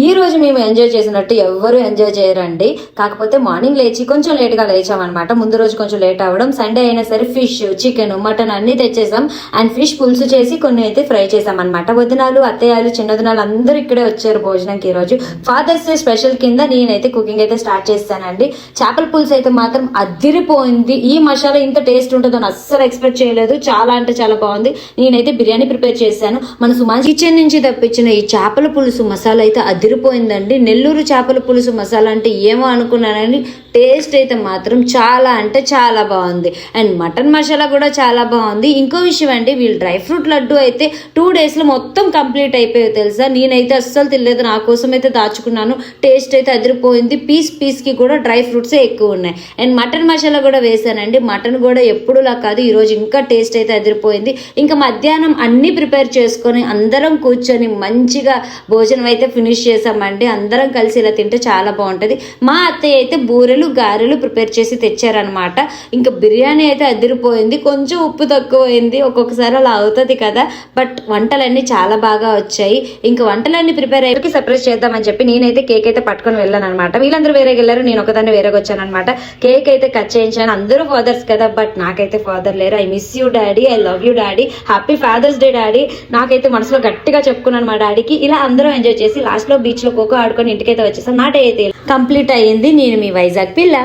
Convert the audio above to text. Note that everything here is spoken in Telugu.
ఈ రోజు మేము ఎంజాయ్ చేసినట్టు ఎవ్వరూ ఎంజాయ్ చేయరండి. కాకపోతే మార్నింగ్ లేచి కొంచెం లేట్గా లేచామన్నమాట. ముందు రోజు కొంచెం లేట్ అవ్వడం, సండే అయినా సరే ఫిష్, చికెన్, మటన్ అన్ని తెచ్చేసాం. అండ్ ఫిష్ పులుసు చేసి కొన్ని అయితే ఫ్రై చేసాం అనమాట. వదినాలు, అత్తయ్యాలు, చిన్నదినాలు అందరూ ఇక్కడే వచ్చారు భోజనంకి. ఈ రోజు ఫాదర్స్ డే స్పెషల్ కింద నేనైతే కుకింగ్ అయితే స్టార్ట్ చేస్తానండి. చేపల పులుసు అయితే మాత్రం అదిరిపోయింది. ఈ మసాలా ఇంత టేస్ట్ ఉంటుందో అస్సలు ఎక్స్పెక్ట్ చేయలేదు. చాలా అంటే చాలా బాగుంది. నేనైతే బిర్యానీ ప్రిపేర్ చేశాను. మన సుమాన్ కిచెన్ నుంచి తప్పించిన ఈ చేపల పులుసు మసాలా అయితే అదిరిపోయిందండి. నెల్లూరు చేపల పులుసు మసాలా అంటే ఏమో అనుకున్నానని టేస్ట్ అయితే మాత్రం చాలా అంటే చాలా బాగుంది. అండ్ మటన్ మసాలా కూడా చాలా బాగుంది. ఇంకో విషయం అండి, వీళ్ళు డ్రై ఫ్రూట్ లడ్డు అయితే 2 daysలో మొత్తం కంప్లీట్ అయిపోయాయి తెలుసా. నేనైతే అస్సలు తెలియదు, నా కోసం అయితే దాచుకున్నాను. టేస్ట్ అయితే అదిరిపోయింది. పీస్కి కూడా డ్రై ఫ్రూట్సే ఎక్కువ ఉన్నాయి. అండ్ మటన్ మసాలా కూడా వేసానండి. మటన్ కూడా ఎప్పుడులా కాదు, ఈరోజు ఇంకా టేస్ట్ అయితే అదిరిపోయింది. ఇంకా మధ్యాహ్నం అన్నీ ప్రిపేర్ చేసుకొని అందరం కూర్చొని మంచిగా భోజనం అయితే ఫినిష్ చేసామండి. అందరం కలిసి ఇలా తింటే చాలా బాగుంటుంది. మా అత్తయ్య అయితే బూరెలు, గారెలు ప్రిపేర్ చేసి తెచ్చారనమాట. ఇంకా బిర్యానీ అయితే అదిరిపోయింది. కొంచెం ఉప్పు తక్కువైంది, ఒక్కొక్కసారి అలా అవుతుంది కదా. బట్ వంటలన్నీ చాలా బాగా వచ్చాయి. ఇంకా వంటలన్నీ ప్రిపేర్ అయ్యి సర్ప్రైజ్ చేద్దామని చెప్పి నేనైతే కేక్ అయితే పట్టుకొని వెళ్ళాను అనమాట. వీళ్ళందరూ వేరేగా వెళ్ళారు, నేను ఒకదాన్ని వేరేగా వచ్చాను అనమాట. కేక్ అయితే కట్ చేయించాను. అందరూ ఫాదర్స్ కదా, బట్ నాకైతే ఫాదర్ లేరు. I miss you daddy, I love you daddy, happy father's day daddy. నాకైతే మనసులో గట్టిగా చెప్పుకున్నాను మా డాడీకి. ఇలా అందరూ ఎంజాయ్ చేసి లాస్ట్ లో బీచ్ లో ఖోఖో ఆడుకొని ఇంటికైతే వచ్చేసాం. నా డే అయితే కంప్లీట్ అయ్యింది. నేను మీ వైజాగ్ పిల్ల.